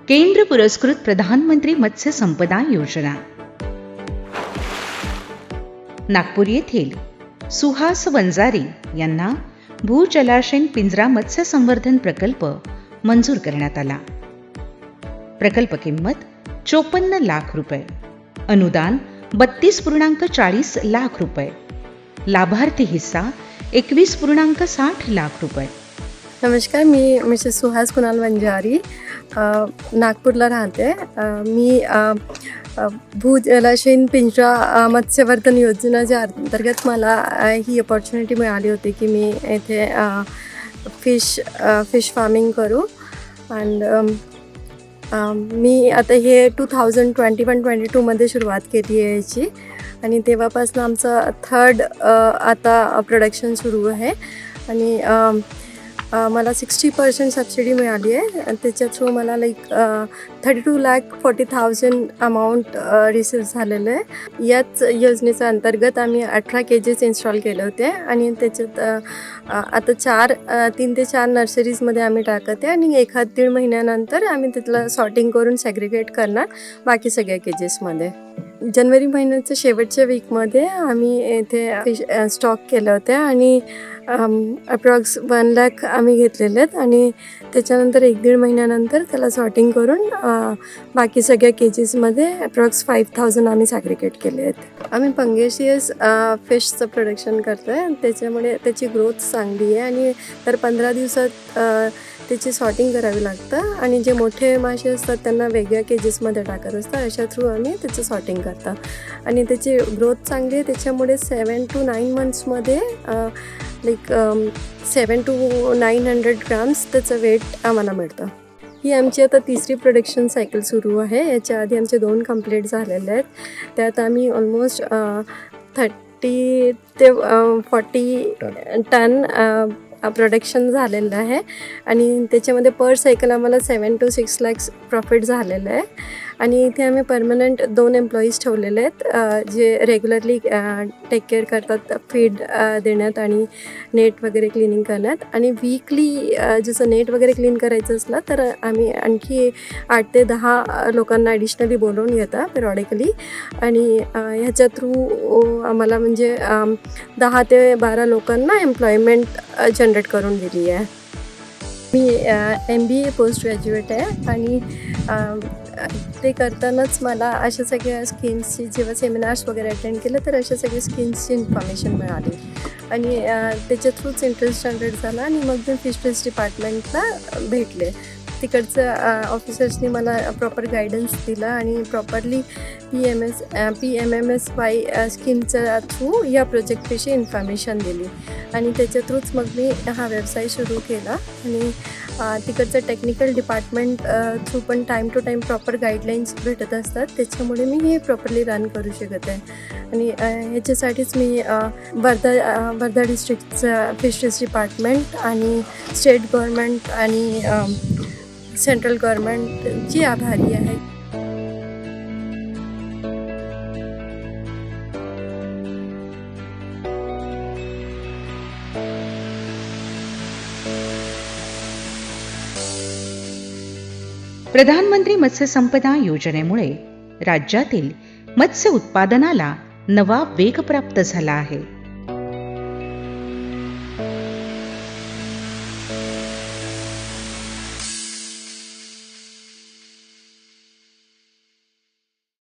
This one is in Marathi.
केंद्र पुरस्कृत प्रधानमंत्री मत्स्य संपदा योजना. नागपूर येथील सुहास वंजारी यांना भूजलाशय पिंजरा मत्स्य संवर्धन प्रकल्प मंजूर करण्यात आला. प्रकल्प किंमत 54 लाख रुपये. अनुदान 32.40 लाख रुपये. लाभार्थी हिस्सा 21.60 लाख रुपये. नमस्कार, मी मिसेस सुहास कुणाल वंजारी नागपूरला राहते. मी भूजलाशय पिंजरा मत्स्यवर्धन योजनेच्या अंतर्गत मला ही अपॉर्च्युनिटी मिळाली होती की मी इथे फिश फार्मिंग करू. अँड मी आता हे 2021-22मध्ये सुरुवात केली आहे याची, आणि तेव्हापासून आमचं थर्ड आता प्रोडक्शन सुरू आहे. आणि मला 60% सबसिडी मिळाली आहे. त्याच्या थ्रू मला 32,40,000 अमाऊंट रिसीव झालेलं आहे. याच योजनेच्या अंतर्गत आम्ही 18 केजेस इन्स्टॉल केले होते, आणि त्याच्यात आता 3 ते 4 नर्सरीजमध्ये आम्ही टाकत आहे, आणि 1-1.5 महिन्यानंतर आम्ही तिथलं सॉर्टिंग करून सेग्रिगेट करणार बाकी सगळ्या केजेसमध्ये. जानेवारी महिन्याच्या शेवटच्या वीकमध्ये आम्ही इथे फिश स्टॉक केलं होतं, आणि अप्रॉक्स 1 लाख आम्ही घेतलेले आहेत, आणि त्याच्यानंतर 1-1.5 महिन्यानंतर त्याला सॉर्टिंग करून बाकी सगळ्या केजेसमध्ये अप्रॉक्स 5,000 आम्ही सॅग्रिगेट केले आहेत. आम्ही पंगेशियस फिशचं प्रोडक्शन करतो आहे, त्याच्यामुळे त्याची ग्रोथ चांगली आहे, आणि तर 15 दिवसात त्याची सॉर्टिंग करावी लागतं, आणि जे मोठे मासे असतात त्यांना वेगळ्या केजेसमध्ये टाकत असतात. अशा थ्रू आम्ही त्याचं सॉर्टिंग करतो, आणि त्याची ग्रोथ चांगली आहे. त्याच्यामुळे 7 to 9 मंथ्समध्ये 700 to 900 ग्राम्स त्याचं वेट आम्हाला मिळतं. ही आमची आता 3री प्रोडक्शन सायकल सुरू आहे. याच्या आधी आमचे 2 कंप्लीट झालेले आहेत. त्यात आम्ही ऑलमोस्ट 30 ते 40 टन प्रोडक्शन झालेलं आहे, आणि त्याच्यामध्ये पर सायकल आम्हाला 7 to 6 lakhs प्रॉफिट झालेलं आहे. आणि इथे आम्ही परमनंट 2 एम्प्लॉईज ठेवलेले आहेत, जे रेग्युलरली टेक केअर करतात फीड देण्यात आणि नेट वगैरे क्लिनिंग करण्यात. आणि वीकली जसं नेट वगैरे क्लीन करायचं असलं तर आम्ही आणखी 8 ते 10 लोकांना ॲडिशनली बोलवून घेता पिरियॉडिकली, आणि ह्याच्या थ्रू आम्हाला म्हणजे 10 ते 12 लोकांना एम्प्लॉयमेंट जनरेट करून दिली आहे. मी MBA पोस्ट ग्रॅज्युएट आहे, आणि ते करतानाच मला अशा सगळ्या स्कीम्सची जेव्हा सेमिनार्स वगैरे अटेंड केलं तर अशा सगळ्या स्कीम्सची इन्फॉर्मेशन मिळाली, आणि त्याच्या थ्रूच इंटरेस्ट जनरेट झाला. आणि मग मी फिशरीज डिपार्टमेंटला भेटले. तिकडचं ऑफिसर्सनी मला प्रॉपर गायडन्स दिला, आणि प्रॉपरली PMMSY स्कीमच्या थ्रू या प्रोजेक्टविषयी इन्फॉर्मेशन दिली, आणि त्याच्या थ्रूच मग मी हा व्यवसाय सुरू केला. आणि तिकडचं टेक्निकल डिपार्टमेंट थ्रू पण time to time proper guidelines भेटत असतात, त्याच्यामुळे मी हे प्रॉपरली रन करू शकत आहे. आणि ह्याच्यासाठीच मी वर्धा डिस्ट्रिक्टचं फिशरीज डिपार्टमेंट आणि स्टेट गव्हर्मेंट आणि सेंट्रल गव्हर्मेंटची आभारी आहे. प्रधानमंत्री मत्स्य संपदा योजनेमुळे राज्यातील मत्स्य उत्पादनाला नवा वेग प्राप्त झाला आहे.